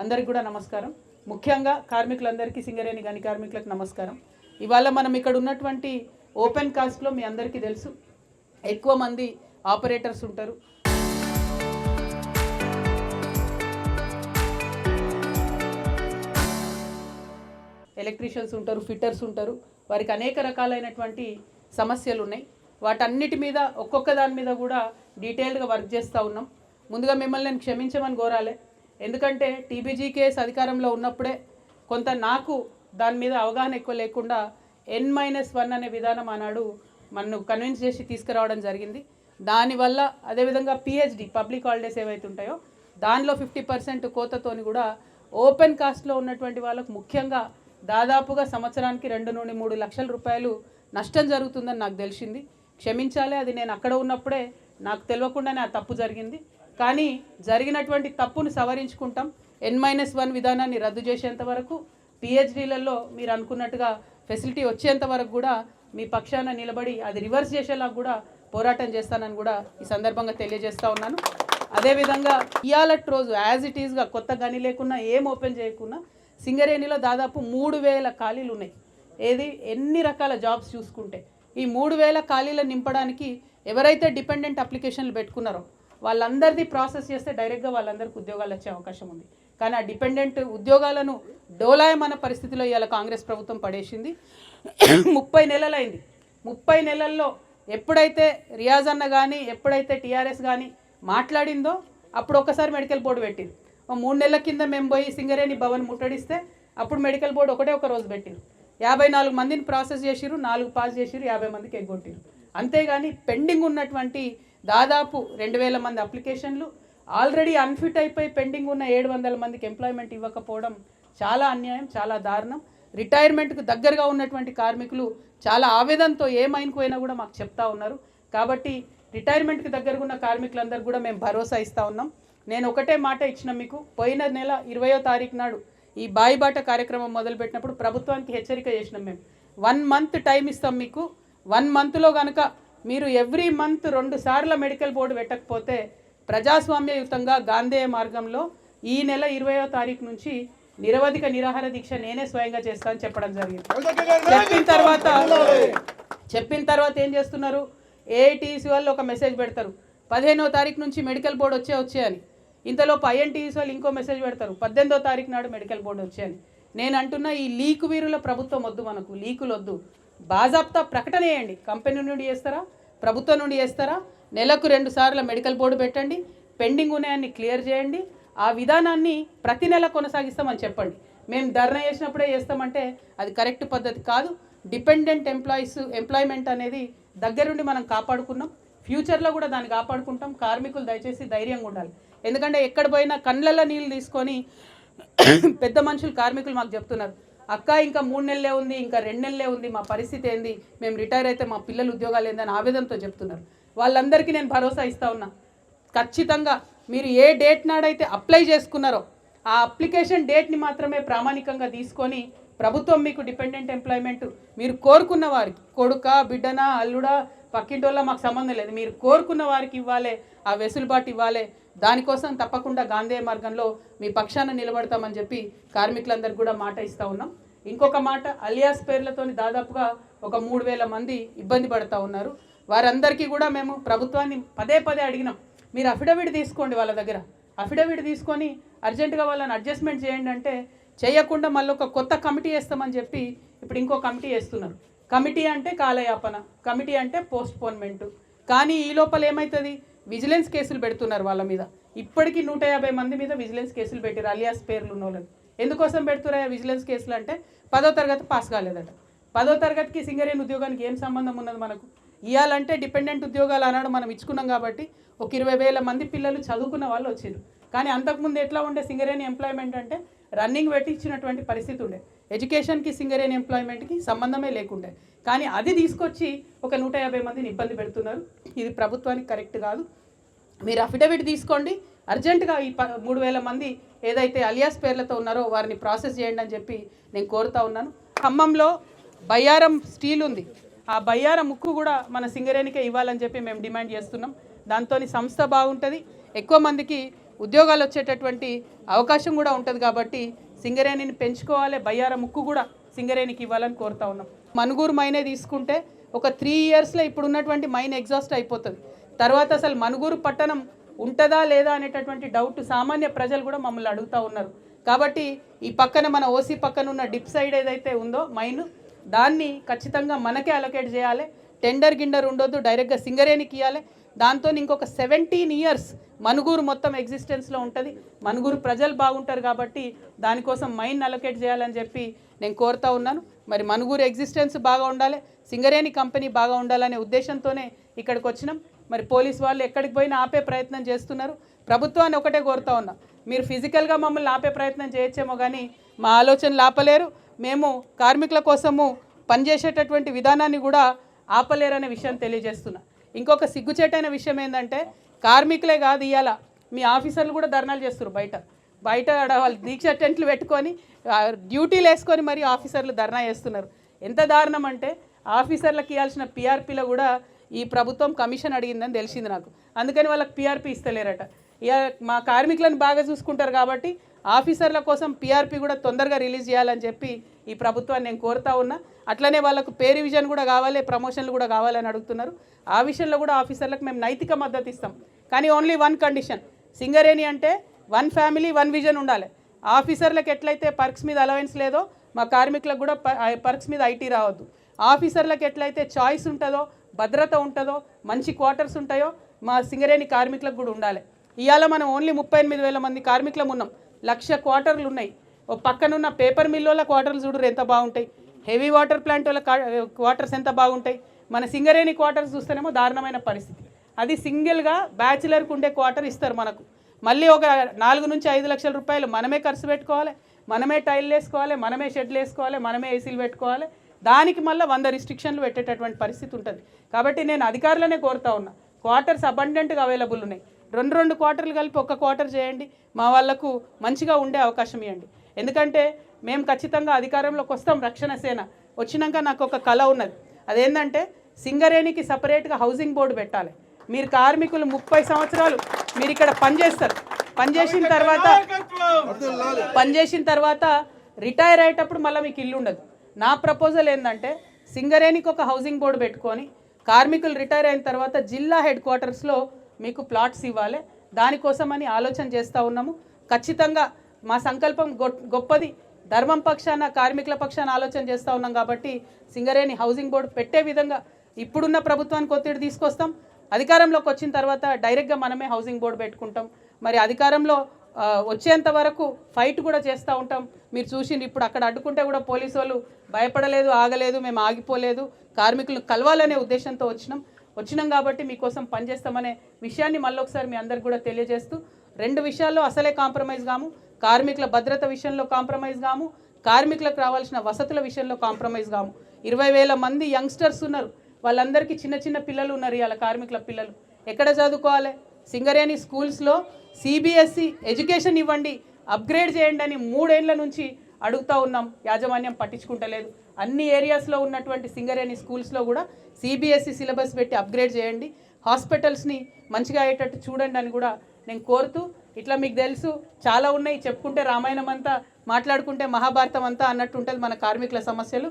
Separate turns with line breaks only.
అందరికీ కూడా నమస్కారం. ముఖ్యంగా కార్మికులందరికీ, సింగరేణి గని కార్మికులకు నమస్కారం. ఇవాళ మనం ఇక్కడ ఉన్నటువంటి ఓపెన్ కాస్ట్లో మీ అందరికీ తెలుసు, ఎక్కువ మంది ఆపరేటర్స్ ఉంటారు, ఎలక్ట్రీషియన్స్ ఉంటారు, ఫిట్టర్స్ ఉంటారు. వారికి అనేక రకాలైనటువంటి సమస్యలు ఉన్నాయి. వాటన్నిటి మీద ఒక్కొక్క దాని మీద కూడా డీటెయిల్డ్గా వర్క్ చేస్తూ ఉన్నాం. ముందుగా మిమ్మల్ని నేను క్షమించమని కోరాలి. ఎందుకంటే టీబీజీ కేసు అధికారంలో ఉన్నప్పుడే కొంత నాకు దాని మీద అవగాహన ఎక్కువ లేకుండా N-1 అనే విధానం ఆనాడు మనను కన్విన్స్ చేసి తీసుకురావడం జరిగింది. దానివల్ల అదేవిధంగా పిహెచ్డి పబ్లిక్ హాలిడేస్ ఏవైతే ఉంటాయో దానిలో 50% కోతతోని కూడా ఓపెన్ కాస్ట్లో ఉన్నటువంటి వాళ్ళకు ముఖ్యంగా దాదాపుగా సంవత్సరానికి 2 నుండి 3 లక్షల రూపాయలు నష్టం జరుగుతుందని నాకు తెలిసింది. క్షమించాలి, అది నేను అక్కడ ఉన్నప్పుడే నాకు తెలియకుండానే ఆ తప్పు జరిగింది. కానీ జరిగినటువంటి తప్పును సవరించుకుంటాం. N-1 విధానాన్ని రద్దు చేసేంత వరకు, పిహెచ్డీలలో మీరు అనుకున్నట్టుగా ఫెసిలిటీ వచ్చేంత వరకు కూడా మీ పక్షాన నిలబడి అది రివర్స్ చేసేలా కూడా పోరాటం చేస్తానని కూడా ఈ సందర్భంగా తెలియజేస్తూ ఉన్నాను. అదేవిధంగా ఇయాలటి రోజు యాజ్ ఇట్ ఈస్గా కొత్త గని లేకున్నా, ఏం ఓపెన్ చేయకున్నా సింగరేణిలో దాదాపు 3000 ఖాళీలు ఉన్నాయి. ఏది ఎన్ని రకాల జాబ్స్ చూసుకుంటే ఈ 3000 ఖాళీలను నింపడానికి ఎవరైతే డిపెండెంట్ అప్లికేషన్లు పెట్టుకున్నారో వాళ్ళందరిది ప్రాసెస్ చేస్తే డైరెక్ట్గా వాళ్ళందరికీ ఉద్యోగాలు వచ్చే అవకాశం ఉంది. కానీ ఆ డిపెండెంట్ ఉద్యోగాలను డోలాయమన్న పరిస్థితిలో ఇవాళ కాంగ్రెస్ ప్రభుత్వం పడేసింది. 30 నెలలైంది. 30 నెలల్లో ఎప్పుడైతే రియాజ్ అన్న కానీ, ఎప్పుడైతే టీఆర్ఎస్ కానీ మాట్లాడిందో అప్పుడు ఒక్కసారి మెడికల్ బోర్డు పెట్టింది. 3 నెలల కింద మేము పోయి సింగరేణి భవన్ ముట్టడిస్తే అప్పుడు మెడికల్ బోర్డు ఒక రోజు పెట్టిరు. 54 మందిని ప్రాసెస్ చేసిరు, 4 పాస్ చేసిరు, 50 మందికి ఎగ్గొట్టిరు. అంతేగాని పెండింగ్ ఉన్నటువంటి దాదాపు 2000 మంది అప్లికేషన్లు, ఆల్రెడీ అన్ఫిట్ అయిపోయి పెండింగ్ ఉన్న 700 మందికి ఎంప్లాయ్మెంట్ ఇవ్వకపోవడం చాలా అన్యాయం, చాలా దారుణం. రిటైర్మెంట్కు దగ్గరగా ఉన్నటువంటి కార్మికులు చాలా ఆవేదనతో ఏ మైన్కు పోయినా కూడా మాకు చెప్తా ఉన్నారు. కాబట్టి రిటైర్మెంట్కి దగ్గరగా ఉన్న కార్మికులందరూ కూడా మేము భరోసా ఇస్తూ ఉన్నాం. నేను ఒకటే మాట ఇచ్చిన మీకు, పోయిన నెల 20వ తారీఖు నాడు ఈ బాయిబాట కార్యక్రమం మొదలుపెట్టినప్పుడు ప్రభుత్వానికి హెచ్చరిక చేసినాం. మేము 1 మంత్ టైం ఇస్తాం మీకు. 1 మంత్లో కనుక మీరు ఎవ్రీ మంత్ 2 సార్ల మెడికల్ బోర్డు పెట్టకపోతే ప్రజాస్వామ్యయుతంగా గాంధేయ మార్గంలో ఈ నెల 20వ తారీఖు నుంచి నిరవధిక నిరాహార దీక్ష నేనే స్వయంగా చేస్తానని చెప్పడం జరిగింది. చెప్పిన తర్వాత ఏం చేస్తున్నారు, ఏఐటీసీ వాళ్ళు ఒక మెసేజ్ పెడతారు, 15వ తారీఖు నుంచి మెడికల్ బోర్డు వచ్చే అని. ఇంతలోపు ఐఎన్టీసీ వాళ్ళు ఇంకో మెసేజ్ పెడతారు, 18వ తారీఖు నాడు మెడికల్ బోర్డు వచ్చేయని. నేను అంటున్నా, ఈ లీకు వీరుల ప్రభుత్వం వద్దు, మనకు లీకులు వద్దు. బాజాప్తా ప్రకటన చేయండి. కంపెనీ నుండి చేస్తారా, ప్రభుత్వం నుండి చేస్తారా, నెలకు 2 సార్ల మెడికల్ బోర్డు పెట్టండి, పెండింగ్ ఉన్నాయని క్లియర్ చేయండి. ఆ విధానాన్ని ప్రతి నెల కొనసాగిస్తామని చెప్పండి. మేము ధర్నా చేసినప్పుడే చేస్తామంటే అది కరెక్ట్ పద్ధతి కాదు. డిపెండెంట్ ఎంప్లాయ్మెంట్ అనేది దగ్గరుండి మనం కాపాడుకున్నాం, ఫ్యూచర్లో కూడా దాన్ని కాపాడుకుంటాం. కార్మికులు దయచేసి ధైర్యంగా ఉండాలి. ఎందుకంటే ఎక్కడ పోయినా కళ్ళల్లో నీళ్ళు తీసుకొని పెద్ద మనుషులు కార్మికులు మాకు చెప్తున్నారు, అక్క ఇంకా 3 నెలలే ఉంది, ఇంకా 2 నెలలే ఉంది, మా పరిస్థితి ఏంది, మేము రిటైర్ అయితే మా పిల్లలు ఉద్యోగాలు ఏందని ఆవేదనతో చెప్తున్నారు. వాళ్ళందరికీ నేను భరోసా ఇస్తా ఉన్నా, ఖచ్చితంగా మీరు ఏ డేట్ నాడైతే అప్లై చేసుకున్నారో ఆ అప్లికేషన్ డేట్ని మాత్రమే ప్రామాణికంగా తీసుకొని ప్రభుత్వం మీకు డిపెండెంట్ ఎంప్లాయ్మెంట్ మీరు కోరుకున్న వారికి, కొడుక, బిడ్డనా, అల్లుడా, పక్కింటోళ్ళ మాకు సంబంధం లేదు, మీరు కోరుకున్న వారికి ఇవ్వాలి, ఆ వెసులుబాటు ఇవ్వాలి. దానికోసం తప్పకుండా గాంధేయ మార్గంలో మీ పక్షాన నిలబడతామని చెప్పి కార్మికులందరికీ కూడా మాట ఇస్తూ ఉన్నాం. ఇంకొక మాట, అలియాస్ పేర్లతోని దాదాపుగా ఒక 3000 మంది ఇబ్బంది పడుతూ ఉన్నారు. వారందరికీ కూడా మేము ప్రభుత్వాన్ని పదే అడిగినాం, మీరు అఫిడవిట్ తీసుకోండి, వాళ్ళ దగ్గర అఫిడవిట్ తీసుకొని అర్జెంటుగా వాళ్ళని అడ్జస్ట్మెంట్ చేయండి అంటే చేయకుండా మళ్ళీ ఒక కొత్త కమిటీ వేస్తామని చెప్పి ఇప్పుడు ఇంకో కమిటీ వేస్తున్నారు. కమిటీ అంటే కాలయాపన, కమిటీ అంటే పోస్ట్పోన్మెంటు. కానీ ఈ లోపల ఏమవుతుంది, విజిలెన్స్ కేసులు పెడుతున్నారు వాళ్ళ మీద. ఇప్పటికీ 150 మంది మీద విజిలెన్స్ కేసులు పెట్టారు, అలియాస్ పేర్లు ఉన్న వాళ్ళని. ఎందుకోసం పెడుతున్నాయా విజిలెన్స్ కేసులు అంటే 10వ తరగతి పాస్ కాలేదట. 10వ తరగతికి సింగరేణి ఉద్యోగానికి ఏం సంబంధం ఉన్నది మనకు? ఇవ్వాలంటే డిపెండెంట్ ఉద్యోగాలు అన్నాడు మనం ఇచ్చుకున్నాం కాబట్టి ఒక 20,000 మంది పిల్లలు చదువుకున్న వాళ్ళు వచ్చారు. కానీ అంతకుముందు ఎట్లా ఉండే సింగరేణి ఎంప్లాయ్మెంట్ అంటే రన్నింగ్ పెట్టించినటువంటి పరిస్థితి ఉండే. ఎడ్యుకేషన్కి సింగరేణి ఎంప్లాయ్మెంట్కి సంబంధమే లేకుండే. కానీ అది తీసుకొచ్చి ఒక 150 మందిని ఇబ్బంది పెడుతున్నారు. ఇది ప్రభుత్వానికి కరెక్ట్ కాదు. మీరు అఫిడవిట్ తీసుకోండి, అర్జెంటుగా ఈ 3000 మంది ఏదైతే అలియాస్ పేర్లతో ఉన్నారో వారిని ప్రాసెస్ చేయండి అని చెప్పి నేను కోరుతా ఉన్నాను. ఖమ్మంలో బయ్యారం స్టీల్ ఉంది, ఆ బయ్యారం ముక్కు కూడా మన సింగరేణికే ఇవ్వాలని చెప్పి మేము డిమాండ్ చేస్తున్నాం. దాంతో సంస్థ బాగుంటుంది, ఎక్కువ మందికి ఉద్యోగాలు వచ్చేటటువంటి అవకాశం కూడా ఉంటుంది. కాబట్టి సింగరేణిని పెంచుకోవాలి, బయ్యార ముక్కు కూడా సింగరేణికి ఇవ్వాలని కోరుతా ఉన్నాం. మనుగూరు మైనే తీసుకుంటే ఒక 3 ఇయర్స్లో ఇప్పుడు ఉన్నటువంటి మైన్ ఎగ్జాస్ట్ అయిపోతుంది. తర్వాత అసలు మనుగూరు పట్టణం ఉంటుందా లేదా అనేటటువంటి డౌట్ సామాన్య ప్రజలు కూడా మమ్మల్ని అడుగుతూ ఉన్నారు. కాబట్టి ఈ పక్కన మన ఓసీ పక్కన ఉన్న డిప్ సైడ్ ఏదైతే ఉందో మైన్, దాన్ని ఖచ్చితంగా మనకే అలొకేట్ చేయాలి. టెండర్ గిండర్ ఉండొద్దు, డైరెక్ట్గా సింగరేణికి ఇవ్వాలి. దాంతో ఇంకొక 17 ఇయర్స్ మనుగూరు మొత్తం ఎగ్జిస్టెన్స్లో ఉంటుంది. మనుగూరు ప్రజలు బాగుంటారు కాబట్టి దానికోసం మైన్ అలొకేట్ చేయాలని చెప్పి నేను కోరుతా ఉన్నాను. మరి మనుగూరు ఎగ్జిస్టెన్స్ బాగా ఉండాలి, సింగరేణి కంపెనీ బాగా ఉండాలనే ఉద్దేశంతోనే ఇక్కడికి వచ్చినాం. మరి పోలీస్ వాళ్ళు ఎక్కడికి పోయినా ఆపే ప్రయత్నం చేస్తున్నారు. ప్రభుత్వాన్ని ఒకటే కోరుతా ఉన్నా, మీరు ఫిజికల్గా మమ్మల్ని ఆపే ప్రయత్నం చేయొచ్చేమో కానీ మా ఆలోచనలు ఆపలేరు. మేము కార్మికుల కోసము పనిచేసేటటువంటి విధానాన్ని కూడా ఆపలేరనే విషయం తెలియజేస్తున్నా. ఇంకొక సిగ్గుచేటైన విషయం ఏంటంటే కార్మికులే కాదు, ఇవాళ మీ ఆఫీసర్లు కూడా ధర్నాలు చేస్తారు. బయట వాళ్ళు దీక్ష టెంట్లు పెట్టుకొని డ్యూటీలు వేసుకొని మరి ఆఫీసర్లు ధర్నా చేస్తున్నారు. ఎంత దారుణం అంటే ఆఫీసర్లకు ఇవ్వాల్సిన పిఆర్పీలో కూడా ఈ ప్రభుత్వం కమిషన్ అడిగిందని తెలిసింది నాకు. అందుకని వాళ్ళకి పిఆర్పీ ఇస్తలేరట. ఇక మా కార్మికులను బాగా చూసుకుంటారు కాబట్టి ఆఫీసర్ల కోసం పిఆర్పీ కూడా తొందరగా రిలీజ్ చేయాలని చెప్పి ఈ ప్రభుత్వాన్ని నేను కోరుతా ఉన్నా. అట్లనే వాళ్ళకు పే రివిజన్ కూడా కావాలి, ప్రమోషన్లు కూడా కావాలని అడుగుతున్నారు. ఆ విషయంలో కూడా ఆఫీసర్లకు మేము నైతిక మద్దతు ఇస్తాం. కానీ ఓన్లీ 1 కండిషన్, సింగరేణి అంటే 1 ఫ్యామిలీ 1 విజన్ ఉండాలి. ఆఫీసర్లకు ఎట్లయితే పర్క్స్ మీద అలవెన్స్ లేదో మా కార్మికులకు కూడా పర్క్స్ మీద ఐటీ రావద్దు. ఆఫీసర్లకు ఎట్లయితే చాయిస్ ఉంటుందో, భద్రత ఉంటుందో, మంచి క్వార్టర్స్ ఉంటాయో మా సింగరేణి కార్మికులకు కూడా ఉండాలి. ఇవాళ మనం ఓన్లీ 38,000 మంది కార్మికులం ఉన్నాం. 1,00,000 క్వార్టర్లు ఉన్నాయి. ఓ పక్కనున్న పేపర్ మిల్లుల క్వార్టర్లు చూడరు ఎంత బాగుంటాయి, హెవీ వాటర్ ప్లాంట్ వాళ్ళ క్వార్టర్స్ ఎంత బాగుంటాయి. మన సింగరేణి క్వార్టర్స్ చూస్తేనేమో దారుణమైన పరిస్థితి. అది సింగిల్గా బ్యాచిలర్కి ఉండే క్వార్టర్ ఇస్తారు మనకు. మళ్ళీ ఒక 4 నుంచి 5 లక్షల రూపాయలు మనమే ఖర్చు పెట్టుకోవాలి, మనమే టైల్ వేసుకోవాలి, మనమే షెడ్లు వేసుకోవాలి, మనమే ఏసీలు పెట్టుకోవాలి. దానికి మళ్ళీ 100 రిస్ట్రిక్షన్లు పెట్టేటటువంటి పరిస్థితి ఉంటుంది. కాబట్టి నేను అధికారులనే కోరుతా ఉన్నా, క్వార్టర్స్ అబండెంట్గా అవైలబుల్ ఉన్నాయి. 2 క్వార్టర్లు కలిపి 1 క్వార్టర్ చేయండి, మా వాళ్లకు మంచిగా ఉండే అవకాశం ఇవ్వండి. ఎందుకంటే మేము ఖచ్చితంగా అధికారంలోకి వస్తాం. రక్షణ సేన వచ్చినాక నాకు ఒక కళ ఉన్నది. అదేంటంటే సింగరేణికి సపరేట్గా హౌసింగ్ బోర్డు పెట్టాలి. మీరు కార్మికులు 30 సంవత్సరాలు మీరు ఇక్కడ పనిచేస్తారు. పనిచేసిన తర్వాత రిటైర్ అయ్యేటప్పుడు మళ్ళీ మీకు ఇల్లు ఉండదు. నా ప్రపోజల్ ఏంటంటే సింగరేణికి ఒక హౌసింగ్ బోర్డు పెట్టుకొని కార్మికులు రిటైర్ అయిన తర్వాత జిల్లా హెడ్ క్వార్టర్స్లో మీకు ప్లాట్స్ ఇవ్వాలి. దానికోసమని ఆలోచన చేస్తూ ఉన్నాము. ఖచ్చితంగా మా సంకల్పం గొప్పది. ధర్మం పక్షాన, కార్మికుల పక్షాన ఆలోచన చేస్తూ ఉన్నాం. కాబట్టి సింగరేణి హౌసింగ్ బోర్డు పెట్టే విధంగా ఇప్పుడున్న ప్రభుత్వానికి ఒత్తిడి తీసుకొస్తాం. అధికారంలోకి వచ్చిన తర్వాత డైరెక్ట్గా మనమే హౌసింగ్ బోర్డు పెట్టుకుంటాం. మరి అధికారంలో వచ్చేంత వరకు ఫైట్ కూడా చేస్తూ ఉంటాం. మీరు చూసింది ఇప్పుడు అక్కడ అడ్డుకుంటే కూడా పోలీసు వాళ్ళు భయపడలేదు, ఆగలేదు, మేము ఆగిపోలేదు. కార్మికులను కలవాలనే ఉద్దేశంతో వచ్చినాం కాబట్టి మీకోసం పనిచేస్తామనే విషయాన్ని మళ్ళొకసారి మీ అందరికి కూడా తెలియజేస్తూ, 2 విషయాల్లో అసలే కాంప్రమైజ్ కాము. కార్మికుల భద్రత విషయంలో కాంప్రమైజ్ కాము, కార్మికులకు రావాల్సిన వసతుల విషయంలో కాంప్రమైజ్ కాము. 20,000 మంది యంగ్స్టర్స్ ఉన్నారు. వాళ్ళందరికీ చిన్న పిల్లలు ఉన్నారు. ఇవాళ కార్మికుల పిల్లలు ఎక్కడ చదువుకోవాలి? సింగరేణి స్కూల్స్లో CBSE ఎడ్యుకేషన్ ఇవ్వండి, అప్గ్రేడ్ చేయండి అని 3 ఏళ్ల నుంచి అడుగుతూ ఉన్నాం. యాజమాన్యం పట్టించుకుంటలేదు. అన్ని ఏరియాస్లో ఉన్నటువంటి సింగరేణి స్కూల్స్లో కూడా CBSE సిలబస్ పెట్టి అప్గ్రేడ్ చేయండి, హాస్పిటల్స్ని మంచిగా అయ్యేటట్టు చూడండి అని కూడా నేను కోరుతూ, ఇట్లా మీకు తెలుసు చాలా ఉన్నాయి, చెప్పుకుంటే రామాయణం అంతా, మాట్లాడుకుంటే మహాభారతం అంతా అన్నట్టు ఉంటుంది మన కార్మికుల సమస్యలు.